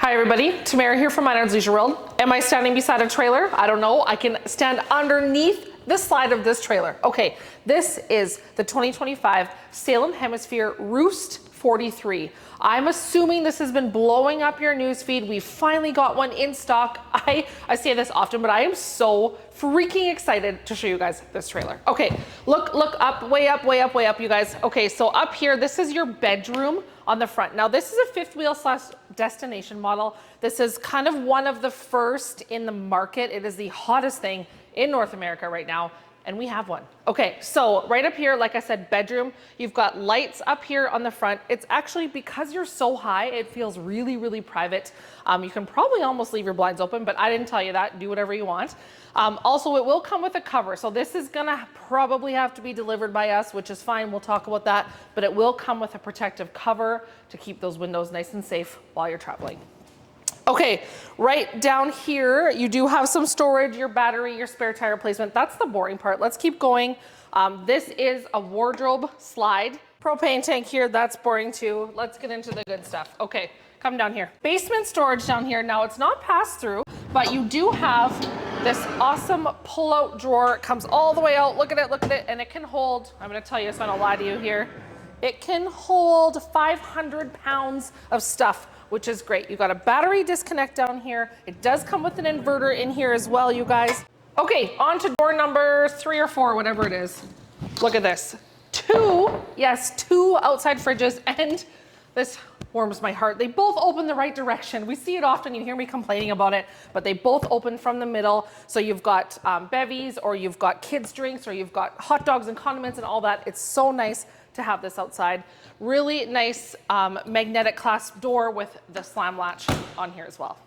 Hi everybody, Tamara here from Minard's Leisure World. Am I standing beside a trailer? I don't know. I can stand underneath the side of this trailer. Okay, this is the 2025 Salem Hemisphere ROOST43. I'm assuming this has been blowing up your newsfeed. We finally got one in stock. I say this often, but I am so freaking excited to show you guys this trailer. Okay, look up, way up, way up, way up, you guys. Okay, so up here, this is your bedroom on the front. Now this is a fifth wheel / destination model. This is kind of one of the first in the market. It is the hottest thing in North America right now, and we have one. Okay, so right up here, like I said, bedroom, you've got lights up here on the front. It's actually, because you're so high, it feels really, really private. You can probably almost leave your blinds open, but I didn't tell you that. Do whatever you want. Also, it will come with a cover. So this is gonna probably have to be delivered by us, which is fine. We'll talk about that, but it will come with a protective cover to keep those windows nice and safe while you're traveling. Okay, right down here, you do have some storage, your battery, your spare tire replacement. That's the boring part. Let's keep going. This is a wardrobe slide. Propane tank here, that's boring too. Let's get into the good stuff. Okay, come down here. Basement storage down here. Now it's not pass through, but you do have this awesome pull-out drawer. It comes all the way out. Look at it, and it can hold, I'm gonna tell you so I don't lie to you here. It can hold 500 pounds of stuff, which is great. You got a battery disconnect down here. It does come with an inverter in here as well, you guys. Okay, on to door number 3 or 4, whatever it is. Look at this. Two outside fridges, and this warms my heart. They both open the right direction. We see it often, you hear me complaining about it, but they both open from the middle. So you've got bevies, or you've got kids drinks, or you've got hot dogs and condiments and all that. It's so nice to have this outside. Really nice magnetic clasp door with the slam latch on here as well.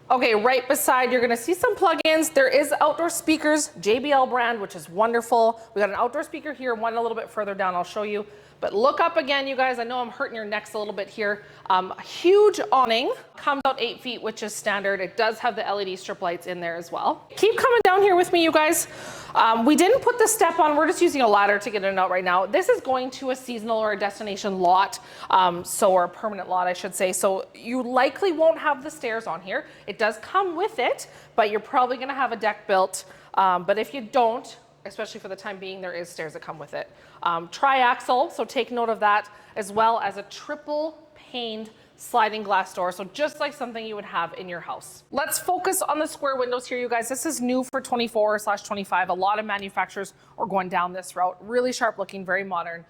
Okay, right beside, you're gonna see some plugins. There is outdoor speakers, JBL brand, which is wonderful. We got an outdoor speaker here, one a little bit further down, I'll show you. But look up again, you guys. I know I'm hurting your necks a little bit here. A huge awning, comes out 8 feet, which is standard. It does have the LED strip lights in there as well. Keep coming down here with me, you guys. We didn't put the step on. We're just using a ladder to get it out right now. This is going to a seasonal or a destination lot, or a permanent lot, I should say. So you likely won't have the stairs on here. It does come with it, but you're probably gonna have a deck built. But if you don't, especially for the time being, there is stairs that come with it. Triaxle, so take note of that, as well as a triple paned sliding glass door. So just like something you would have in your house. Let's focus on the square windows here, you guys. This is new for 24/25. A lot of manufacturers are going down this route. Really sharp looking, very modern.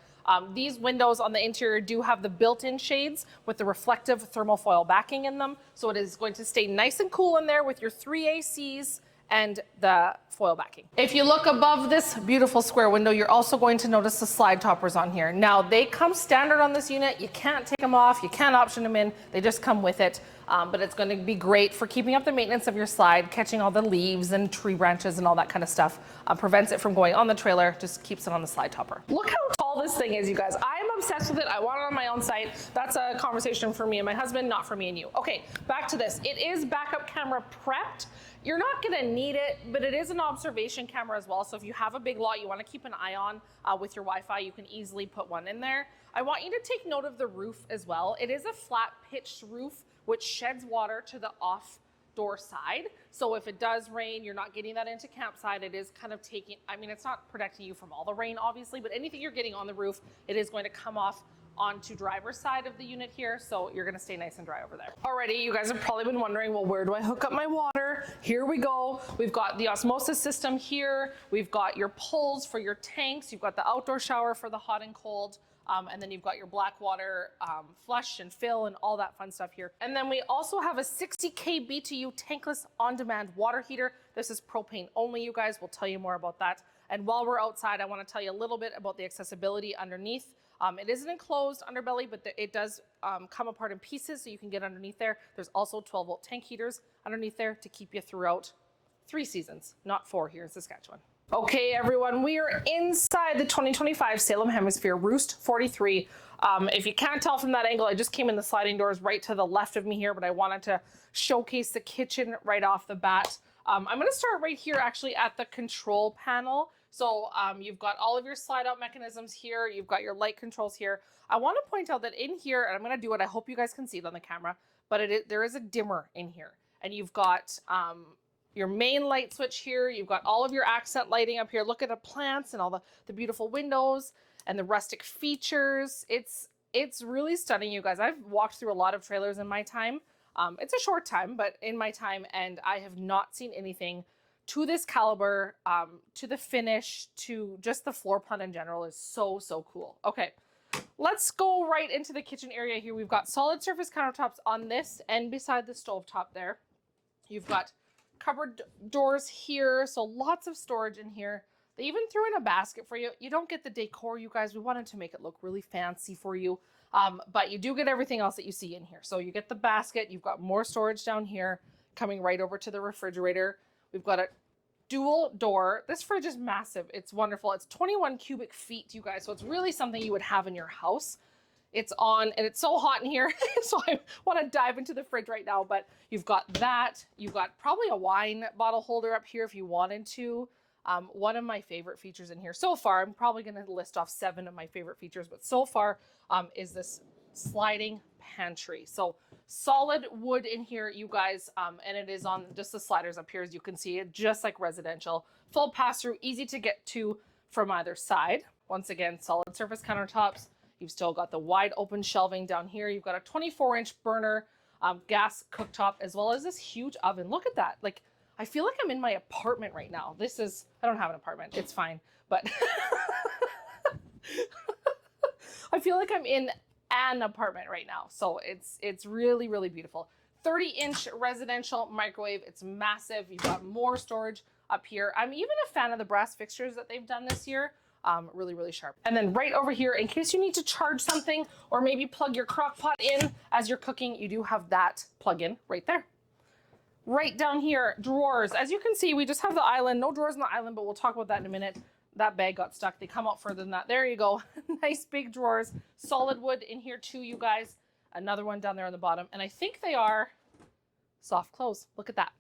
These windows on the interior do have the built-in shades with the reflective thermal foil backing in them. So it is going to stay nice and cool in there with your 3 ACs and the foil backing. If you look above this beautiful square window, you're also going to notice the slide toppers on here. Now, they come standard on this unit. You can't take them off. You can't option them in. They just come with it. But it's going to be great for keeping up the maintenance of your slide, catching all the leaves and tree branches and all that kind of stuff. Prevents it from going on the trailer, just keeps it on the slide topper. Look how tall this thing is, you guys. I am obsessed with it. I want it on my own site. That's a conversation for me and my husband, not for me and you. Okay, back to this. It is backup camera prepped. You're not gonna need it, but it is an observation camera as well. So if you have a big lot you wanna keep an eye on with your Wi-Fi, you can easily put one in there. I want you to take note of the roof as well. It is a flat pitched roof, which sheds water to the off door side. So if it does rain, you're not getting that into campsite. It is kind of taking, I mean, it's not protecting you from all the rain, obviously, but anything you're getting on the roof, it is going to come off onto driver's side of the unit here, so you're gonna stay nice and dry over there. Alrighty, you guys have probably been wondering, well, where do I hook up my water? Here we go. We've got the osmosis system here. We've got your pulls for your tanks. You've got the outdoor shower for the hot and cold. And then you've got your black water flush and fill and all that fun stuff here. And then we also have a 60K BTU tankless on-demand water heater. This is propane only, you guys. We'll tell you more about that. And while we're outside, I want to tell you a little bit about the accessibility underneath. It is an enclosed underbelly, but it does come apart in pieces, so you can get underneath there. There's also 12-volt tank heaters underneath there to keep you throughout 3 seasons, not 4 here in Saskatchewan. Okay, everyone, we are inside the 2025 Salem Hemisphere ROOST43. If you can't tell from that angle, I just came in the sliding doors right to the left of me here, but I wanted to showcase the kitchen right off the bat. I'm gonna start right here actually at the control panel. So you've got all of your slide out mechanisms here. You've got your light controls here. I want to point out that in here, and I'm going to do it, I hope you guys can see it on the camera, but there is a dimmer in here. And you've got your main light switch here. You've got all of your accent lighting up here. Look at the plants and all the beautiful windows and the rustic features. It's really stunning, you guys. I've walked through a lot of trailers in my time. It's a short time, but in my time, and I have not seen anything to this caliber, to the finish, to just the floor plan in general is so, so cool. Okay, let's go right into the kitchen area here. We've got solid surface countertops on this and beside the stove top there. You've got cupboard doors here, so lots of storage in here. They even threw in a basket for you. You don't get the decor, you guys. We wanted to make it look really fancy for you, but you do get everything else that you see in here. So you get the basket. You've got more storage down here coming right over to the refrigerator. We've got a dual door. This fridge is massive. It's wonderful. It's 21 cubic feet, you guys. So it's really something you would have in your house. It's on, and it's so hot in here. So I want to dive into the fridge right now, but you've got that. You've got probably a wine bottle holder up here if you wanted to. One of my favorite features in here so far, I'm probably going to list off 7 of my favorite features, but so far is this sliding pantry. So solid wood in here, you guys, and it is on just the sliders up here, as you can see it, just like residential. Full pass-through, easy to get to from either side. Once again, solid surface countertops. You've still got the wide open shelving down here. You've got a 24-inch burner gas cooktop, as well as this huge oven. Look at that. Like, I feel like I'm in my apartment right now. I don't have an apartment. It's fine. But I feel like I'm in an apartment right now. So it's really, really beautiful. 30-inch residential microwave. It's massive. You've got more storage up here. I'm even a fan of the brass fixtures that they've done this year. Really, really sharp. And then right over here, in case you need to charge something or maybe plug your crock pot in as you're cooking, you do have that plug-in right there. Right down here, drawers. As you can see, we just have the island. No drawers on the island, but we'll talk about that in a minute. That bag got stuck. They come out further than that. There you go. Nice big drawers. Solid wood in here too, you guys. Another one down there on the bottom. And I think they are soft close. Look at that.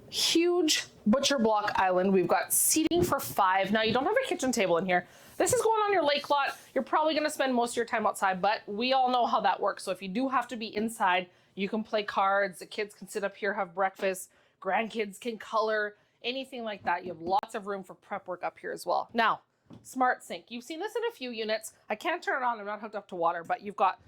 Huge butcher block island. We've got seating for 5. Now, you don't have a kitchen table in here. This is going on your lake lot. You're probably going to spend most of your time outside, but we all know how that works. So if you do have to be inside, you can play cards. The kids can sit up here, have breakfast. Grandkids can color, anything like that. You have lots of room for prep work up here as well. Now, smart sink. You've seen this in a few units. I can't turn it on. I'm not hooked up to water, but you've got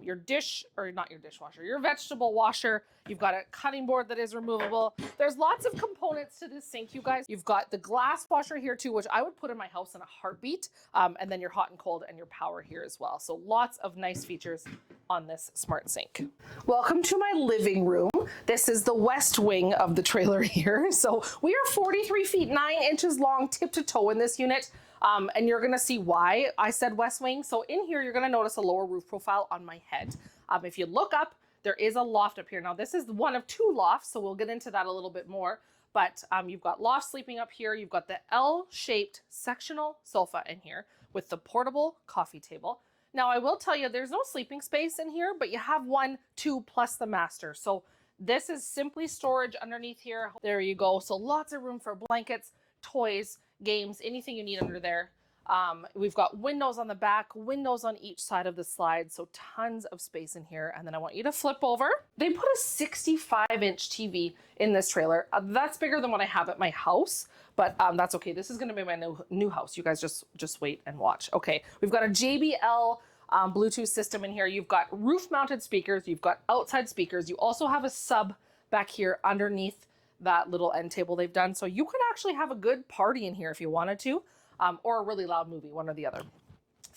your dish, or not your dishwasher, your vegetable washer. You've got a cutting board that is removable. There's lots of components to this sink, you guys. You've got the glass washer here too, which I would put in my house in a heartbeat. And then your hot and cold and your power here as well. So lots of nice features on this smart sink. Welcome to my living room. This is the west wing of the trailer here. So we are 43 feet 9 inches long, tip to toe in this unit. And you're gonna see why I said west wing. So in here, you're gonna notice a lower roof profile on my head. If you look up, there is a loft up here. Now this is one of 2 lofts, so we'll get into that a little bit more. But you've got loft sleeping up here. You've got the L-shaped sectional sofa in here with the portable coffee table. Now I will tell you, there's no sleeping space in here, but you have 1, 2 plus the master. So this is simply storage underneath here. There you go. So lots of room for blankets, toys, games, anything you need under there. We've got windows on the back, windows on each side of the slide, so tons of space in here. And then I want you to flip over. They put a 65-inch TV in this trailer. That's bigger than what I have at my house, but that's okay. This is going to be my new house. You guys just wait and watch. Okay, we've got a JBL Bluetooth system in here. You've got roof-mounted speakers. You've got outside speakers. You also have a sub back here underneath that little end table they've done. So you could actually have a good party in here if you wanted to, or a really loud movie, one or the other.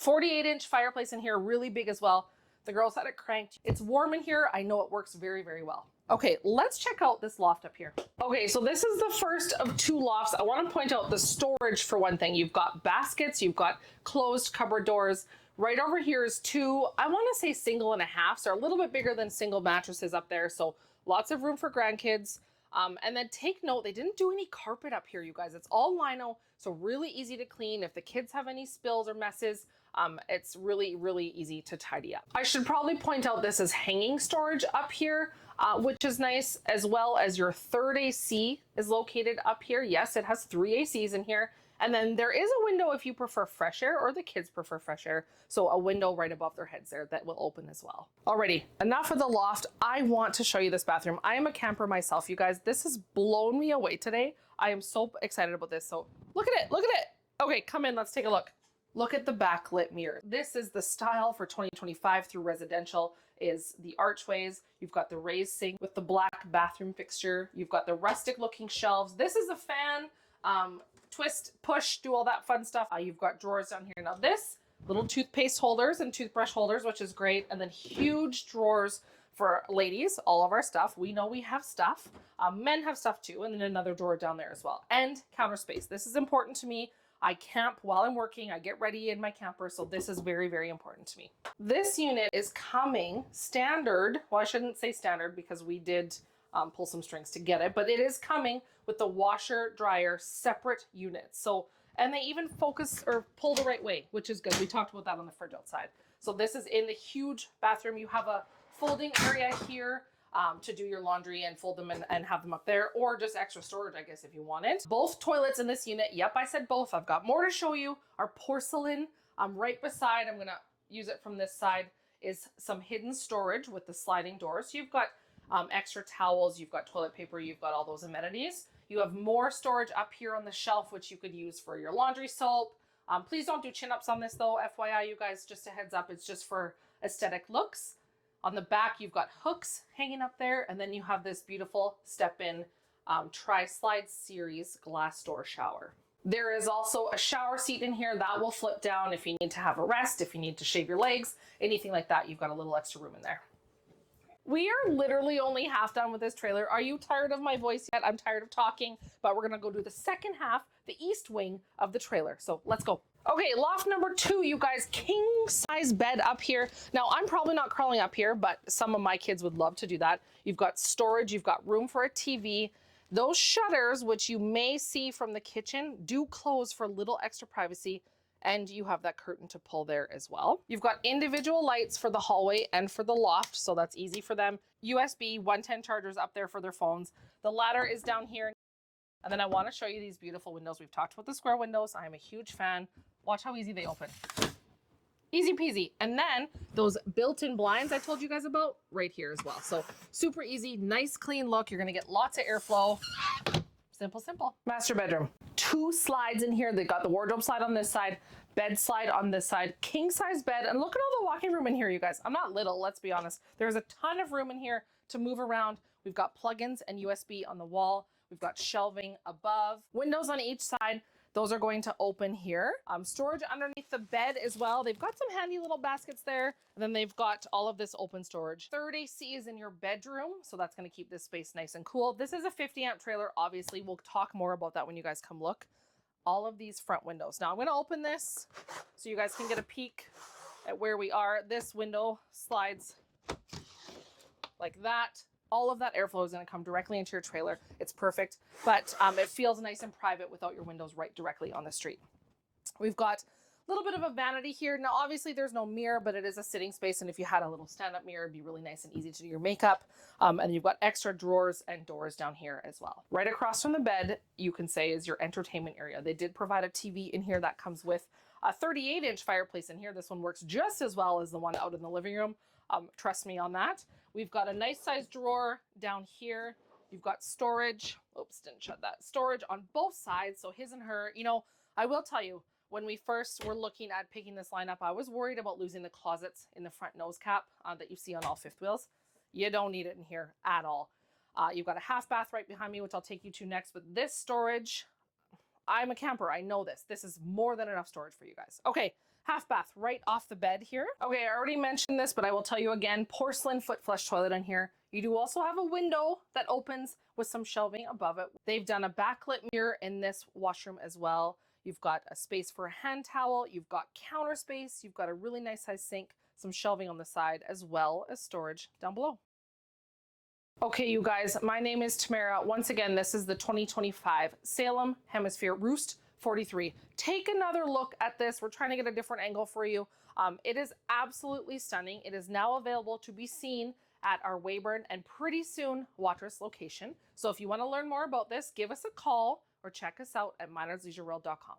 48-inch fireplace in here, really big as well. The girls had it cranked. It's warm in here. I know it works very, very well. Okay, let's check out this loft up here. Okay, so this is the first of 2 lofts. I want to point out the storage for one thing. You've got baskets, you've got closed cupboard doors. Right over here is 2, I want to say single and a half, so a little bit bigger than single mattresses up there. So lots of room for grandkids. And then take note, they didn't do any carpet up here, you guys. It's all lino, so really easy to clean. If the kids have any spills or messes, it's really, really easy to tidy up. I should probably point out this is hanging storage up here, which is nice, as well as your third AC is located up here. Yes, it has 3 ACs in here. And then there is a window if you prefer fresh air or the kids prefer fresh air. So a window right above their heads there that will open as well. Alrighty, enough of the loft. I want to show you this bathroom. I am a camper myself, you guys. This has blown me away today. I am so excited about this. So look at it, look at it. Okay, come in, let's take a look. Look at the backlit mirror. This is the style for 2025 through residential is the archways. You've got the raised sink with the black bathroom fixture. You've got the rustic looking shelves. This is a fan, twist, push, do all that fun stuff. You've got drawers down here. Now this, little toothpaste holders and toothbrush holders, which is great. And then huge drawers for ladies, all of our stuff. We know we have stuff. Men have stuff too. And then another drawer down there as well. And counter space. This is important to me. I camp while I'm working. I get ready in my camper. So this is very, very important to me. This unit is coming standard. Well, I shouldn't say standard because we did pull some strings to get it, but it is coming with the washer dryer separate units. So, and they even focus or pull the right way, which is good. We talked about that on the fridge outside. So this is in the huge bathroom. You have a folding area here to do your laundry and fold them and have them up there, or just extra storage, I guess, if you want it. Both toilets in this unit. Yep, I said both. I've got more to show you. Our porcelain right beside, I'm gonna use it from this side, is some hidden storage with the sliding doors. So you've got extra towels, you've got toilet paper, you've got all those amenities. You have more storage up here on the shelf, which you could use for your laundry soap. Please don't do chin-ups on this though, FYI, you guys, just a heads up, it's just for aesthetic looks. On the back, you've got hooks hanging up there, and then you have this beautiful step-in tri-slide series glass door shower. There is also a shower seat in here that will flip down if you need to have a rest, if you need to shave your legs, anything like that. You've got a little extra room in there. We are literally only half done with this trailer. Are you tired of my voice yet? I'm tired of talking, but we're gonna go do the second half, the east wing of the trailer. So let's go. Okay, loft number 2, you guys, king size bed up here. Now I'm probably not crawling up here, but some of my kids would love to do that. You've got storage, you've got room for a TV. Those shutters, which you may see from the kitchen, do close for a little extra privacy. And you have that curtain to pull there as well. You've got individual lights for the hallway and for the loft, so that's easy for them. USB 110 chargers up there for their phones. The ladder is down here. And then I want to show you these beautiful windows. We've talked about the square windows. I am a huge fan. Watch how easy they open. Easy peasy. And then those built-in blinds I told you guys about right here as well. So super easy, nice clean look. You're going to get lots of airflow. Simple, simple. Master bedroom. 2 slides in here. They got the wardrobe slide on this side, bed slide on this side, king size bed. And look at all the walking room in here, you guys. I'm not little, let's be honest. There's a ton of room in here to move around. We've got plugins and USB on the wall. We've got shelving above, windows on each side. Those are going to open here. Storage underneath the bed as well. They've got some handy little baskets there. And then they've got all of this open storage. 3rd AC is in your bedroom. So that's gonna keep this space nice and cool. This is a 50 amp trailer. Obviously, we'll talk more about that when you guys come look. All of these front windows. Now I'm gonna open this so you guys can get a peek at where we are. This window slides like that. All of that airflow is going to come directly into your trailer. It's perfect, but it feels nice and private without your windows right directly on the street. We've got a little bit of a vanity here. Now, obviously there's no mirror, but it is a sitting space. And if you had a little stand-up mirror, it'd be really nice and easy to do your makeup. And you've got extra drawers and doors down here as well. Right across from the bed, you can say is your entertainment area. They did provide a TV in here that comes with a 38-inch fireplace in here. This one works just as well as the one out in the living room. Trust me on that. We've got a nice sized drawer down here. You've got storage. Oops, didn't shut that. Storage on both sides. So his and her, you know, I will tell you, when we first were looking at picking this lineup, I was worried about losing the closets in the front nose cap that you see on all fifth wheels. You don't need it in here at all. You've got a half bath right behind me, which I'll take you to next. But this storage, I'm a camper. I know this. This is more than enough storage for you guys. Okay. Half bath right off the bed here. Okay, I already mentioned this, but I will tell you again, porcelain foot flush toilet in here. You do also have a window that opens with some shelving above it. They've done a backlit mirror in this washroom as well. You've got a space for a hand towel. You've got counter space. You've got a really nice size sink, some shelving on the side, as well as storage down below. Okay, you guys, my name is Tamara. Once again, this is the 2025 Salem Hemisphere ROOST43. Take another look at this. We're trying to get a different angle for you. It is absolutely stunning. It is now available to be seen at our Weyburn and pretty soon Watrous location. So if you want to learn more about this, give us a call or check us out at minardsleisureworld.com.